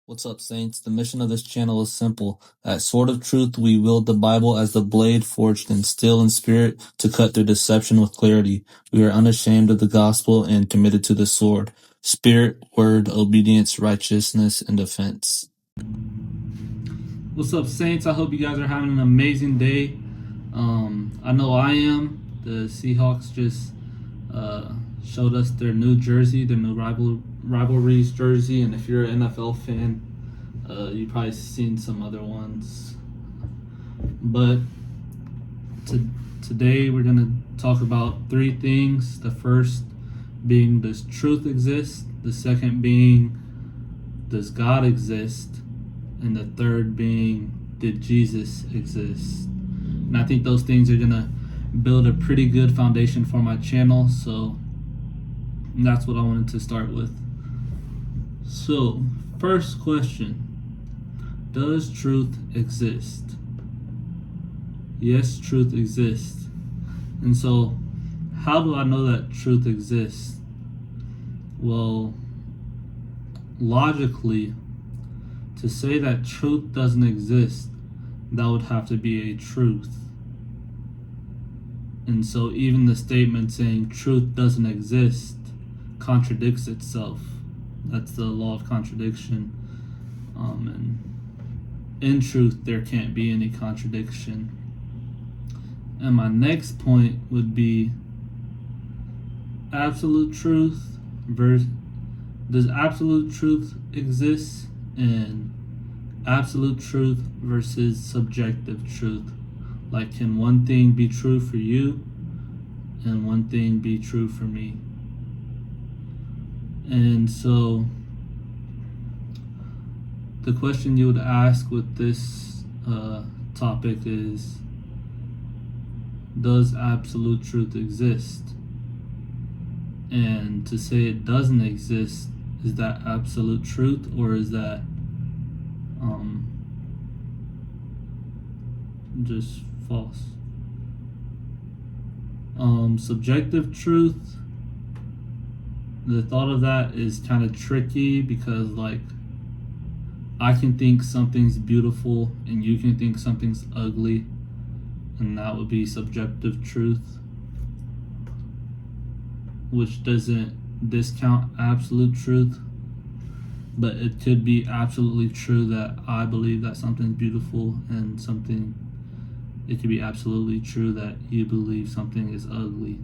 What's up, Saints? The mission of this channel is simple. At Sword of Truth, we wield the Bible as the blade forged in steel and spirit to cut through deception with clarity. We are unashamed of the gospel and committed to the sword. Spirit, word, obedience, righteousness, and defense. What's up, Saints? I hope you guys are having an amazing day. I know I am. The Seahawks just showed us their new jersey, their new rivalries jersey, and if you're an NFL fan, you've probably seen some other ones. But today we're gonna talk about three things. The first being, does truth exist? The second being, does God exist? And the third being, did Jesus exist? And I think those things are gonna build a pretty good foundation for my channel, so that's what I wanted to start with. So, first question, does truth exist? Yes, truth exists. And so, how do I know that truth exists? Well, logically, to say that truth doesn't exist, that would have to be a truth. And so even the statement saying truth doesn't exist contradicts itself. That's the law of contradiction. And in truth, there can't be any contradiction. And my next point would be absolute truth versus, does absolute truth exist? And absolute truth versus subjective truth. Like, can one thing be true for you and one thing be true for me? And so the question you would ask with this topic is, does absolute truth exist? And to say it doesn't exist, is that absolute truth, or is that just false? Subjective truth, the thought of that is kind of tricky because, like, I can think something's beautiful and you can think something's ugly, and that would be subjective truth, which doesn't discount absolute truth, but it could be absolutely true that I believe that something's beautiful, and it could be absolutely true that you believe something is ugly.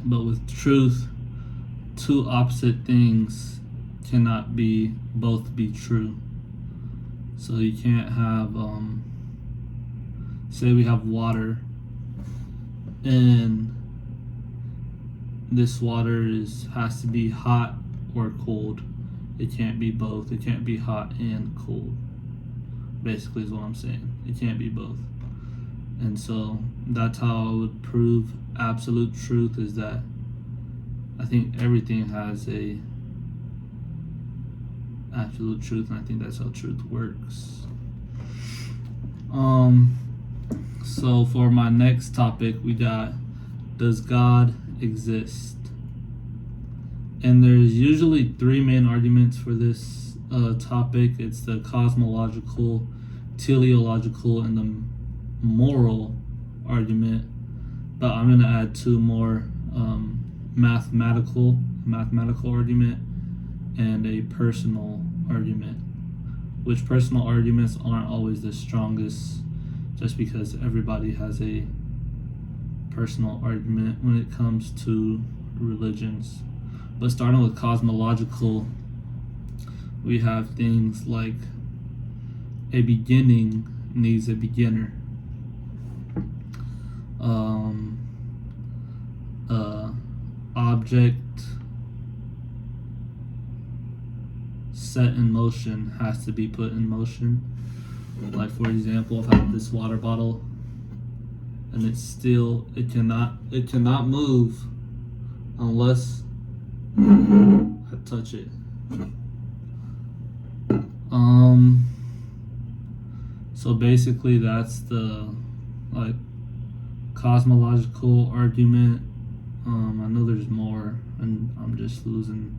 But with truth, two opposite things cannot both be true. So you can't have, say we have water, and this water has to be hot or cold. It can't be both. It can't be hot and cold. Basically is what I'm saying. It can't be both. And so that's how I would prove absolute truth, is that I think everything has a absolute truth, and I think that's how truth works. So for my next topic, we got, does God exist? And there's usually three main arguments for this topic. It's the cosmological, teleological, and the moral argument. But I'm going to add two more, mathematical argument and a personal argument, which personal arguments aren't always the strongest, just because everybody has a personal argument when it comes to religions. But starting with cosmological, we have things like a beginning needs a beginner. Object set in motion has to be put in motion. Like, for example, if I have this water bottle and it cannot move unless I touch it. So basically that's the, like, cosmological argument. I know there's more and I'm just losing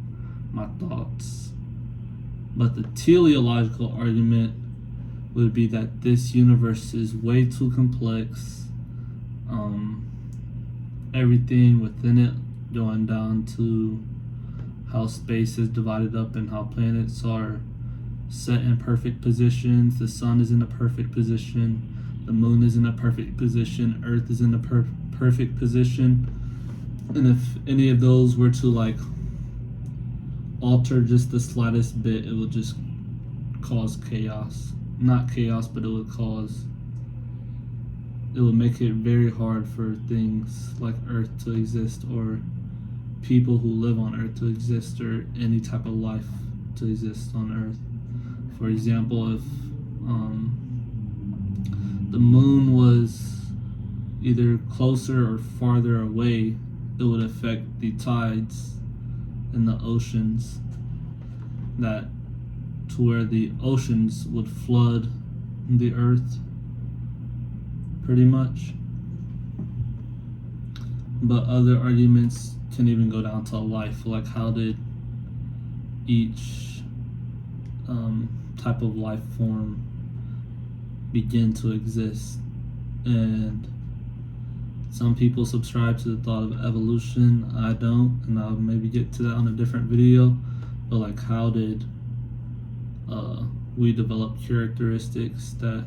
my thoughts. But the teleological argument would be that this universe is way too complex. Everything within it, going down to how space is divided up and how planets are set in perfect positions. The sun is in a perfect position. The moon is in a perfect position. Earth is in a perfect position. And if any of those were to like alter just the slightest bit, it would just cause chaos. Not chaos, but it would make it very hard for things like Earth to exist, or people who live on Earth to exist, or any type of life to exist on Earth. For example, if the moon was either closer or farther away, it would affect the tides in the oceans, that to where the oceans would flood the Earth pretty much. But other arguments can even go down to life, like how did each type of life form begin to exist. And some people subscribe to the thought of evolution. I don't, and I'll maybe get to that on a different video. But like, how did we develop characteristics that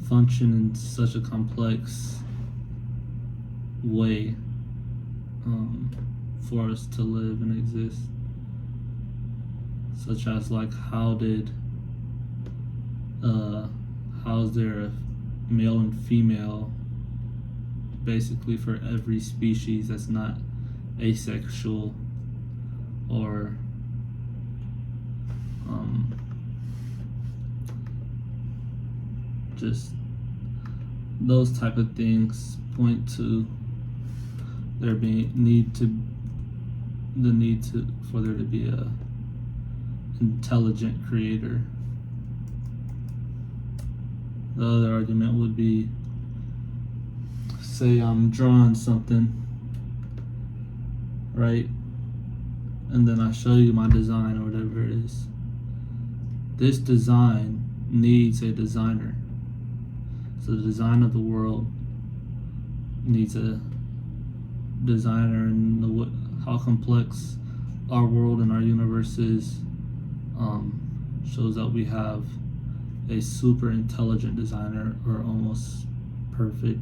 function in such a complex way for us to live and exist? Such as like, how's there a male and female basically for every species that's not asexual, or just those type of things point to there being the need for there to be a intelligent creator. The other argument would be, say I'm drawing something, right? And then I show you my design or whatever it is. This design needs a designer. So the design of the world needs a designer, and how complex our world and our universe is shows that we have a super intelligent designer, or almost perfect.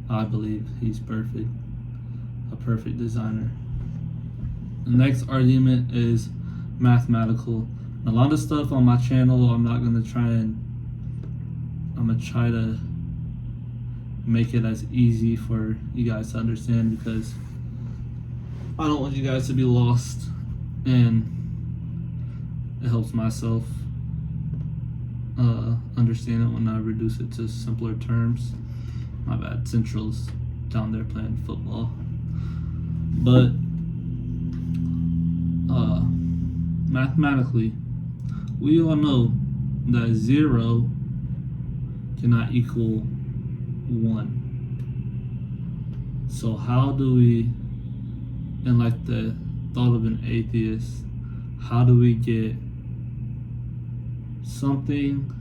I believe he's perfect, a perfect designer. The next argument is mathematical. A lot of stuff on my channel, I'm gonna try to make it as easy for you guys to understand, because I don't want you guys to be lost, and it helps myself understand it when I reduce it to simpler terms. My bad, Central's down there playing football. But mathematically, we all know that 0 cannot equal 1. So how do we, in like the thought of an atheist, how do we get something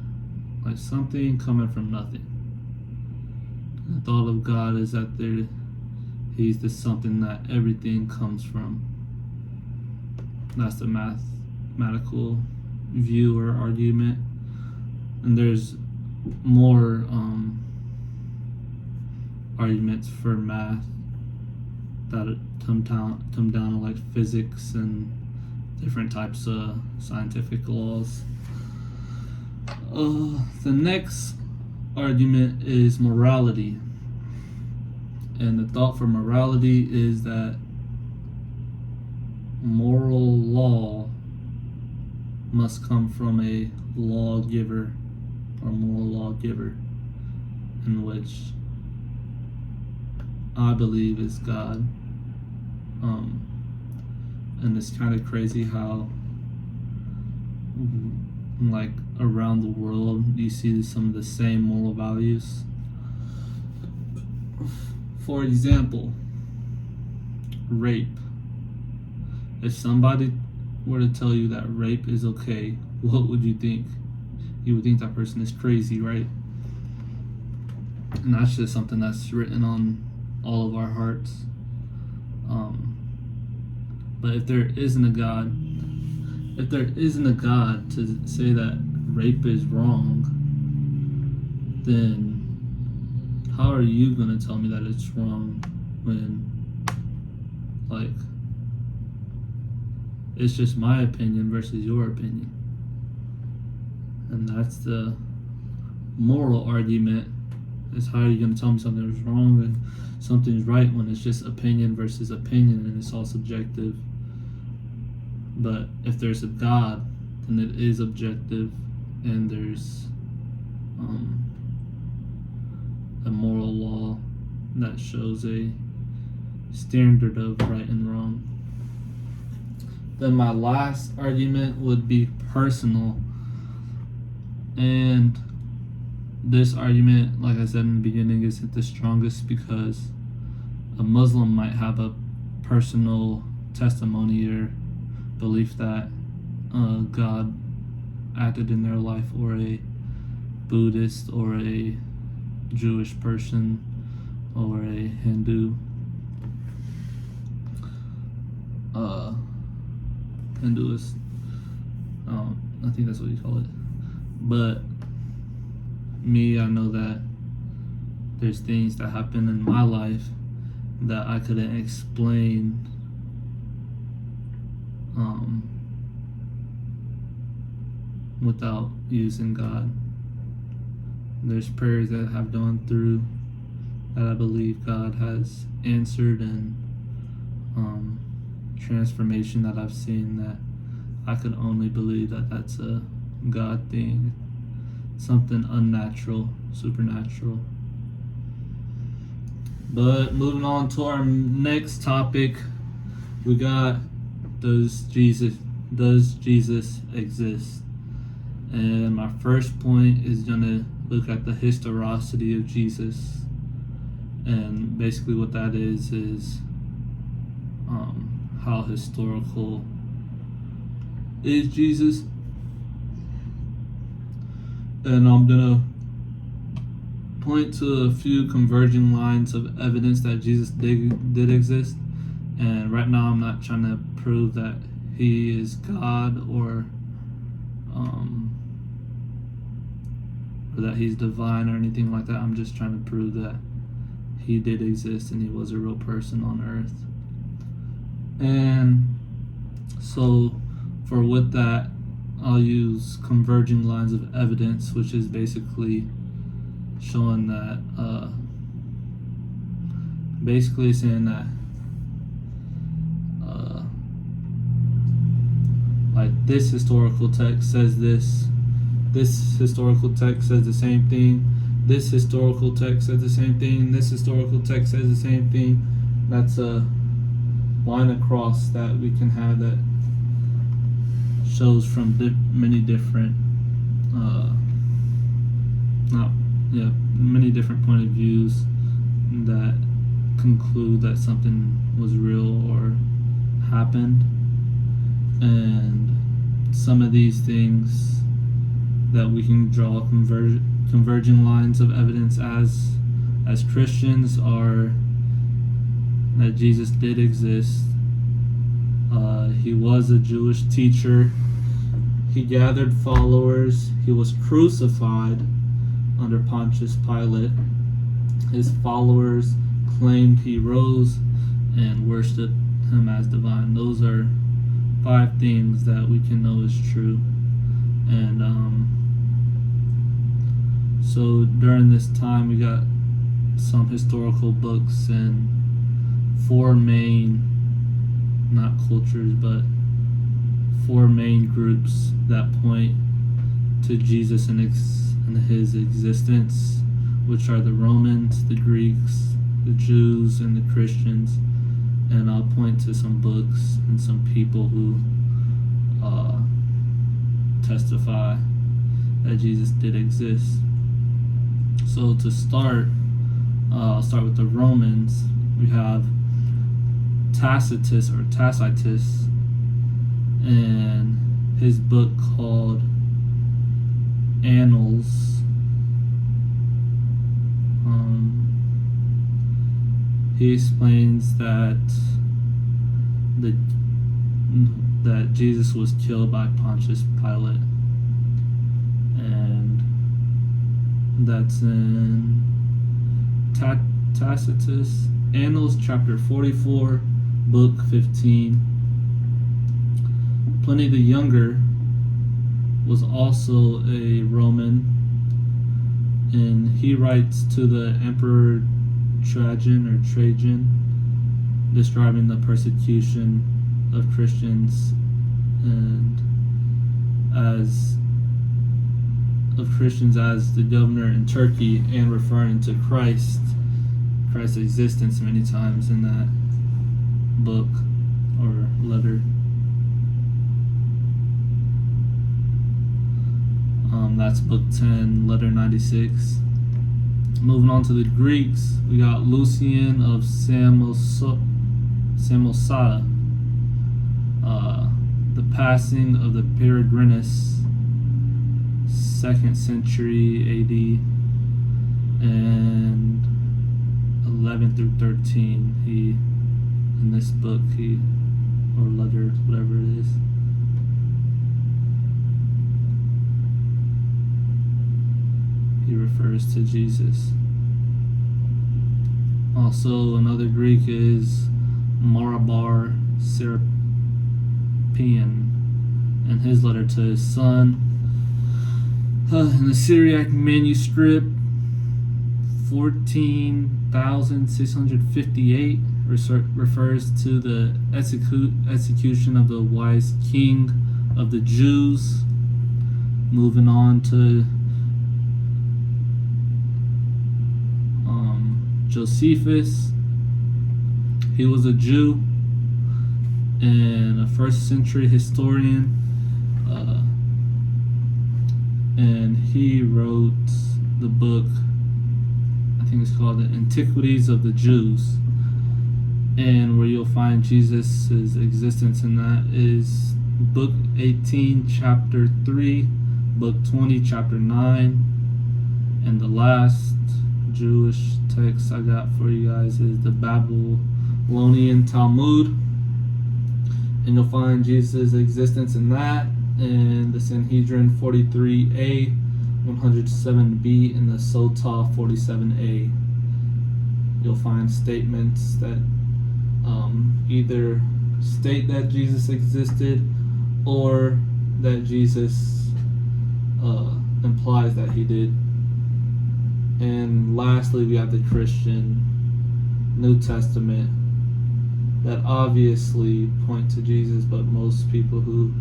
coming from nothing? The thought of God is that he's the something that everything comes from. That's the mathematical view or argument. And there's more arguments for math that come down to like physics and different types of scientific laws. The next argument is morality. And the thought for morality is that moral law must come from a lawgiver or moral lawgiver, in which I believe is God. And it's kind of crazy how like around the world you see some of the same moral values. For example, rape. If somebody were to tell you that rape is okay, what would you think? You would think that person is crazy, right? And that's just something that's written on all of our hearts. But if there isn't a God, to say that rape is wrong, then how are you going to tell me that it's wrong when, like, it's just my opinion versus your opinion? And that's the moral argument, is how are you going to tell me something is wrong and something's right when it's just opinion versus opinion and it's all subjective. But if there's a God, then it is objective, and there's a moral law that shows a standard of right and wrong. Then my last argument would be personal. And this argument, like I said in the beginning, isn't the strongest because a Muslim might have a personal testimony or belief that God acted in their life, or a Buddhist or a Jewish person or a Hindu Hinduist, I think that's what you call it. But me, I know that there's things that happen in my life that I couldn't explain without using God. There's prayers that I've gone through that I believe God has answered, and transformation that I've seen that I could only believe that that's a God thing, something unnatural, supernatural. But moving on to our next topic, we got, does Jesus exist? And my first point is gonna look at the historicity of Jesus, and basically what that is how historical is Jesus. And I'm gonna point to a few converging lines of evidence that Jesus did exist. And right now I'm not trying to prove that he is God or that he's divine or anything like that. I'm just trying to prove that he did exist and he was a real person on earth. And so for with that, I'll use converging lines of evidence, which is basically showing that basically saying that like this historical text says this historical text says the same thing, this historical text says the same thing, this historical text says the same thing. That's a line across that we can have that shows from many different many different point of views that conclude that something was real or happened. And some of these things that we can draw converging lines of evidence as Christians are that Jesus did exist. He was a Jewish teacher. He gathered followers. He was crucified under Pontius Pilate. His followers claimed he rose and worshipped him as divine. Those are 5 things that we can know is true. And so during this time we got some historical books and 4 main, not cultures, but 4 main groups that point to Jesus and his existence, which are the Romans, the Greeks, the Jews, and the Christians. And I'll point to some books and some people who testify that Jesus did exist. So to start, I'll start with the Romans. We have Tacitus, and his book called Annals. He explains that Jesus was killed by Pontius Pilate, and that's in Tacitus Annals, chapter 44, book 15. Pliny the Younger was also a Roman, and he writes to the Emperor Trajan, describing the persecution of Christians and as the governor in Turkey, and referring to Christ's existence many times in that book or letter. That's book 10, letter 96. Moving on to the Greeks, we got Lucian of Samosata. The passing of the Peregrinus, 2nd century AD, and 11 through 13. In this book, or letter, whatever it is, he refers to Jesus. Also, another Greek is Marabar Serapion, and his letter to his son. In the Syriac manuscript, 14,658 refers to the execution of the wise king of the Jews. Moving on to Josephus. He was a Jew and a 1st century historian, and he wrote the book, I think it's called The Antiquities of the Jews, and where you'll find Jesus' existence in that is book 18, chapter 3, book 20, chapter 9, and the last Jewish text I got for you guys is the Babylonian Talmud, and you'll find Jesus' existence in that, and the Sanhedrin 43a, 107b, and the Sotah 47a. You'll find statements that either state that Jesus existed or that Jesus implies that he did. And lastly, we have the Christian New Testament that obviously point to Jesus, but most people who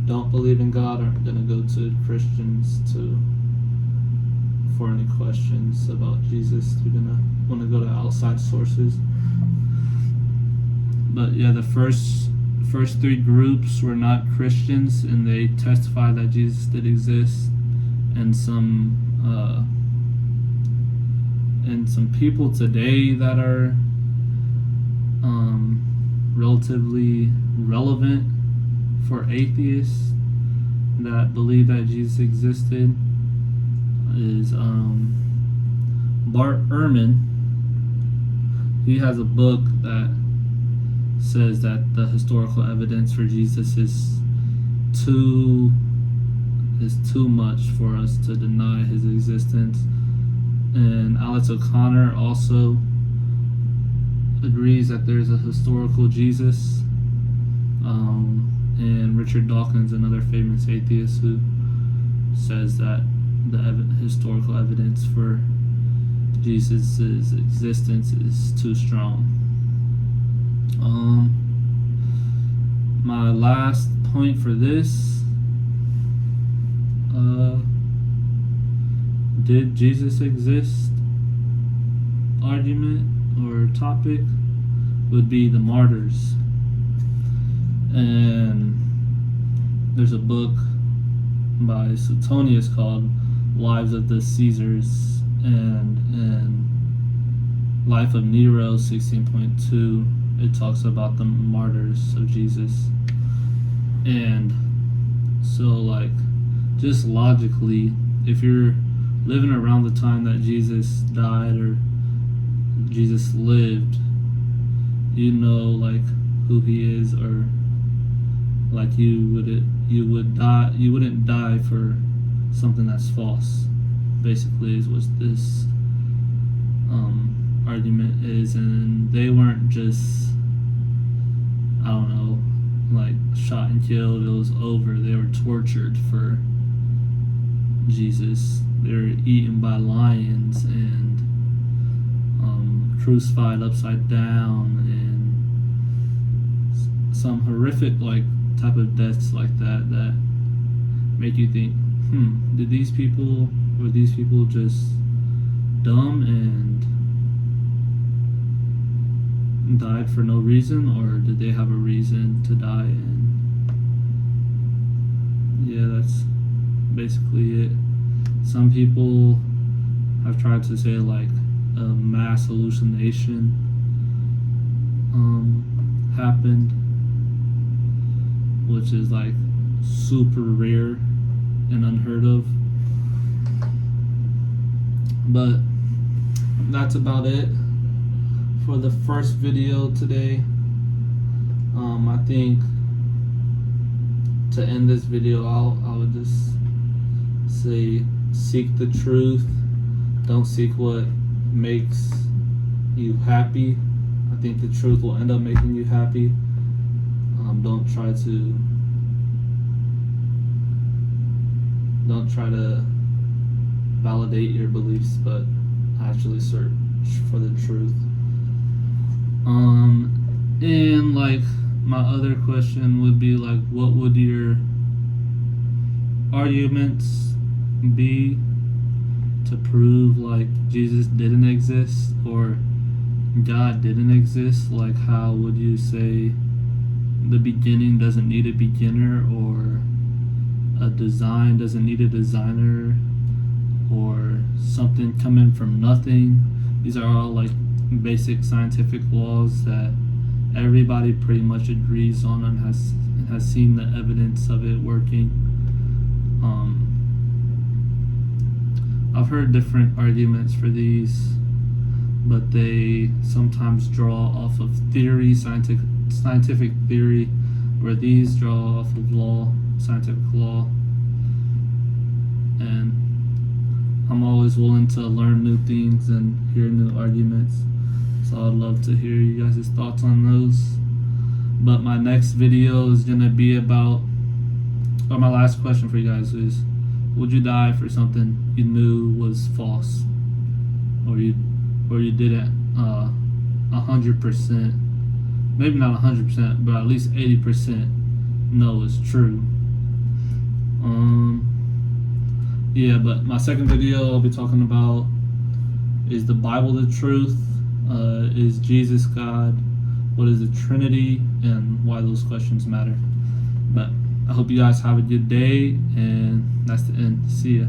don't believe in God aren't going to go to Christians for any questions about Jesus. They're going to want to go to outside sources. But yeah, the first three groups were not Christians, and they testify that Jesus did exist, and some people today that are relatively relevant for atheists that believe that Jesus existed is Bart Ehrman. He has a book that says that the historical evidence for Jesus is too much for us to deny his existence. And Alex O'Connor also agrees that there's a historical Jesus. And Richard Dawkins, another famous atheist, who says that the historical evidence for Jesus' existence is too strong. My last point for this, did Jesus exist argument or topic would be the martyrs. And there's a book by Suetonius called Lives of the Caesars, and Life of Nero 16.2 it talks about the martyrs of Jesus. And so, like, just logically, if you're living around the time that Jesus died or Jesus lived, you know, like, who he is, or like you wouldn't die for something that's false. Basically, is what this argument is, and they weren't just, I don't know, like, shot and killed. It was over. They were tortured for Jesus. They were eaten by lions and crucified upside down, and some horrific, like, type of deaths like that make you think, were these people just dumb and died for no reason, or did they have a reason to die? And yeah, that's basically it. Some people have tried to say, like, a mass hallucination happened, which is, like, super rare and unheard of. But that's about it for the first video today. I think to end this video, I would just say, seek the truth. Don't seek what makes you happy. I think the truth will end up making you happy. Don't try to validate your beliefs, but actually search for the truth. And, like, my other question would be, like, what would your arguments be to prove, like, Jesus didn't exist or God didn't exist? Like, how would you say the beginning doesn't need a beginner, or a design doesn't need a designer, or something coming from nothing? These are all, like, basic scientific laws that everybody pretty much agrees on and has seen the evidence of it working. I've heard different arguments for these, but they sometimes draw off of theory, scientific theory, where these draw off of law, scientific law. And I'm always willing to learn new things and hear new arguments, so I'd love to hear you guys' thoughts on those. But my next video is gonna be about, or my last question for you guys is, would you die for something you knew was false, or you didn't 100%, maybe not 100%, but at least 80% know is true? Yeah, but my second video I'll be talking about, is the Bible the truth? Is Jesus God? What is the Trinity? And why those questions matter. But I hope you guys have a good day, and that's the end. See ya.